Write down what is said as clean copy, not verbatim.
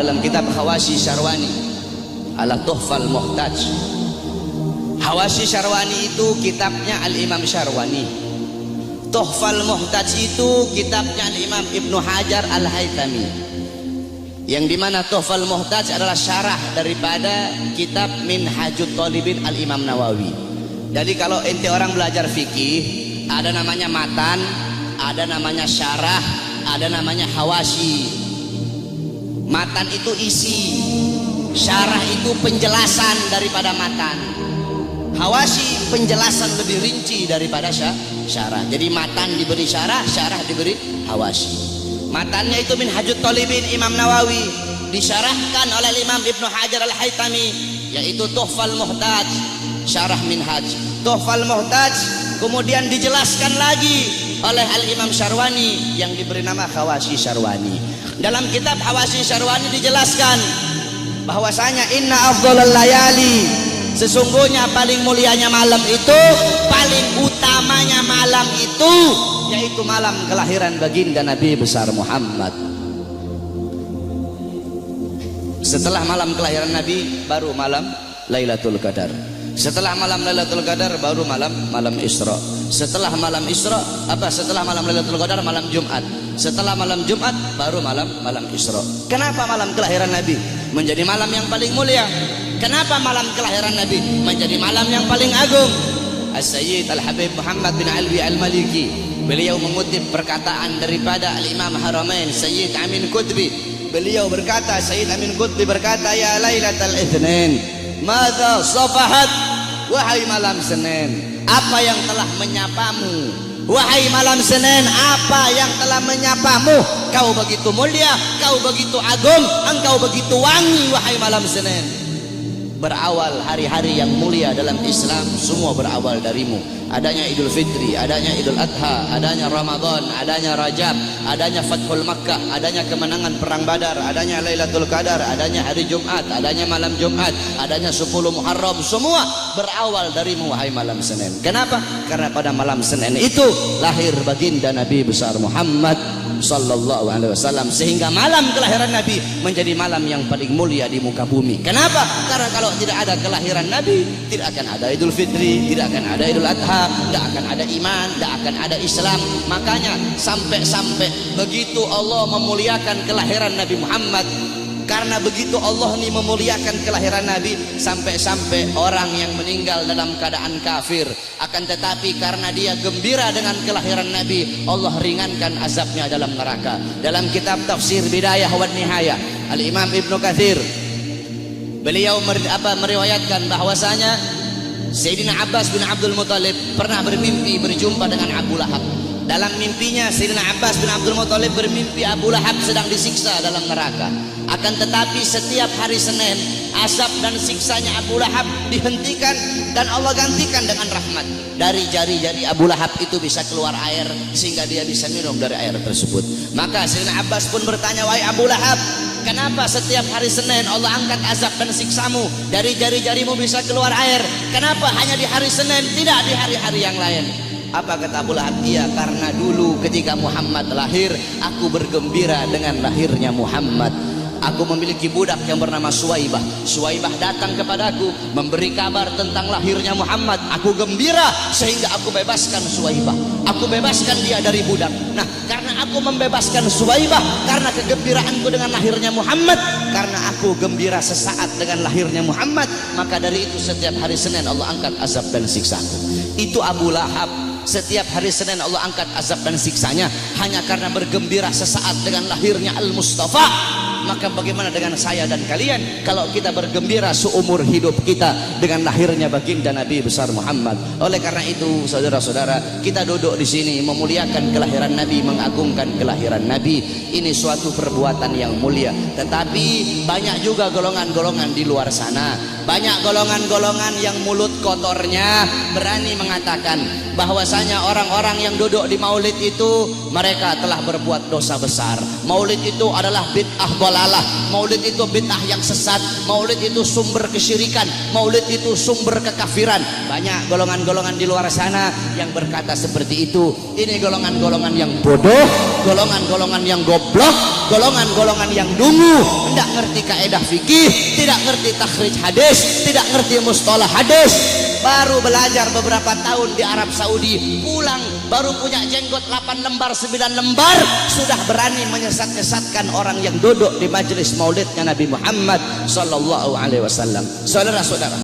dalam kitab Hawashi Syarwani ala Tuhfal Muhtaj. Hawashi Syarwani itu kitabnya Al-Imam Syarwani. Tuhfal Muhtaj itu kitabnya Al-Imam Ibnu Hajar Al-Haytami, yang dimana Tuhfal Muhtaj adalah syarah daripada kitab Minhajut Talibin Al-Imam Nawawi. Jadi kalau ente orang belajar fikih, ada namanya matan, ada namanya syarah, ada namanya hawashi. Matan itu isi, syarah itu penjelasan daripada matan, hawashi penjelasan lebih rinci daripada syarah. Jadi matan diberi syarah, syarah diberi hawashi. Matannya itu Minhajut Talibin Imam Nawawi, disyarahkan oleh Imam Ibnu Hajar Al-Haytami, yaitu Tuhfal Muhtaj, syarah Minhaj. Tuhfal Muhtaj kemudian dijelaskan lagi oleh Al-Imam Syarwani yang diberi nama Hawashi Syarwani. Dalam kitab Hawashi Syarwani dijelaskan bahwasanya inna afdhalal layali, sesungguhnya paling mulianya malam itu, paling utamanya malam itu, yaitu malam kelahiran baginda Nabi besar Muhammad. Setelah malam kelahiran Nabi baru malam Lailatul Qadar. Setelah malam Lailatul Qadar baru malam Isra. Setelah malam Isra setelah malam Lailatul Qadar malam Jumat. Setelah malam Jumat baru malam Isra. Kenapa malam kelahiran Nabi menjadi malam yang paling mulia? Kenapa malam kelahiran Nabi menjadi malam yang paling agung? As-Sayyid Al-Habib Muhammad bin Alwi Al-Maliki, beliau mengutip perkataan daripada Al-Imam Haramain Sayyid Amin Qutbi. Beliau berkata, Sayyid Amin Qutbi berkata, ya Lailatul Itsnin, madza safahat, wahai malam Senin, apa yang telah menyapamu? Wahai malam Senin, apa yang telah menyapamu? Kau begitu mulia, kau begitu agung, engkau begitu wangi, wahai malam Senin. Berawal hari-hari yang mulia dalam Islam, semua berawal darimu. Adanya Idul Fitri, adanya Idul Adha, adanya Ramadan, adanya Rajab, adanya Fathul Makkah, adanya kemenangan perang Badar, adanya Lailatul Qadar, adanya hari Jumat, adanya malam Jumat, adanya 10 Muharram, semua berawal darimu wahai malam Senin. Kenapa? Karena pada malam Senin itu lahir baginda Nabi besar Muhammad sallallahu alaihi wasallam, sehingga malam kelahiran Nabi menjadi malam yang paling mulia di muka bumi. Kenapa? Karena kalau tidak ada kelahiran Nabi, tidak akan ada Idul Fitri, tidak akan ada Idul Adha, tidak akan ada iman, tidak akan ada Islam. Makanya sampai begitu Allah memuliakan kelahiran Nabi Muhammad, karena begitu Allah ini memuliakan kelahiran Nabi, sampai orang yang meninggal dalam keadaan kafir, akan tetapi karena dia gembira dengan kelahiran Nabi, Allah ringankan azabnya dalam neraka. Dalam kitab Tafsir Bidayah wa Nihayah, Al-Imam Ibnu Katsir, beliau meriwayatkan bahwasanya Sayyidina Abbas bin Abdul Muthalib pernah bermimpi berjumpa dengan Abu Lahab. Dalam mimpinya Sayyidina Abbas bin Abdul Muthalib bermimpi Abu Lahab sedang disiksa dalam neraka. Akan tetapi setiap hari Senin, azab dan siksanya Abu Lahab dihentikan dan Allah gantikan dengan rahmat. Dari jari-jari Abu Lahab itu bisa keluar air sehingga dia bisa minum dari air tersebut. Maka Sayyidina Abbas pun bertanya, wahai Abu Lahab, kenapa setiap hari Senin Allah angkat azab dan siksamu? Dari jari-jarimu bisa keluar air. Kenapa hanya di hari Senin, tidak di hari-hari yang lain? Apa kata Abu Lahab? Iya, karena dulu ketika Muhammad lahir, aku bergembira dengan lahirnya Muhammad. Aku memiliki budak yang bernama Suwaibah. Suwaibah datang kepadaku memberi kabar tentang lahirnya Muhammad. Aku gembira sehingga aku bebaskan Suwaibah. Aku bebaskan dia dari budak. Nah, karena aku membebaskan Suwaibah, karena kegembiraanku dengan lahirnya Muhammad, karena aku gembira sesaat dengan lahirnya Muhammad, maka dari itu setiap hari Senin Allah angkat azab dan siksaku. Itu Abu Lahab. Setiap hari Senin Allah angkat azab dan siksanya hanya karena bergembira sesaat dengan lahirnya Al-Mustafa. Maka bagaimana dengan saya dan kalian kalau kita bergembira seumur hidup kita dengan lahirnya baginda Nabi besar Muhammad? Oleh karena itu, saudara-saudara, kita duduk di sini memuliakan kelahiran Nabi, mengagungkan kelahiran Nabi. Ini suatu perbuatan yang mulia. Tetapi banyak juga golongan-golongan di luar sana, banyak golongan-golongan yang mulut kotornya berani mengatakan bahwasanya orang-orang yang duduk di maulid itu mereka telah berbuat dosa besar. Maulid itu adalah bid'ah dolalah, maulid itu bid'ah yang sesat, maulid itu sumber kesyirikan, maulid itu sumber kekafiran. Banyak golongan-golongan di luar sana yang berkata seperti itu. Ini golongan-golongan yang bodoh, golongan-golongan yang goblok, golongan-golongan yang dungu, tidak ngerti kaidah fikih, tidak ngerti takhrij hadis, tidak ngerti mustalah hadis. Baru belajar beberapa tahun di Arab Saudi, pulang baru punya jenggot 8 lembar 9 lembar, sudah berani menyesat-nyesatkan orang yang duduk di majelis maulidnya Nabi Muhammad sallallahu alaihi wasallam. Saudara-saudara,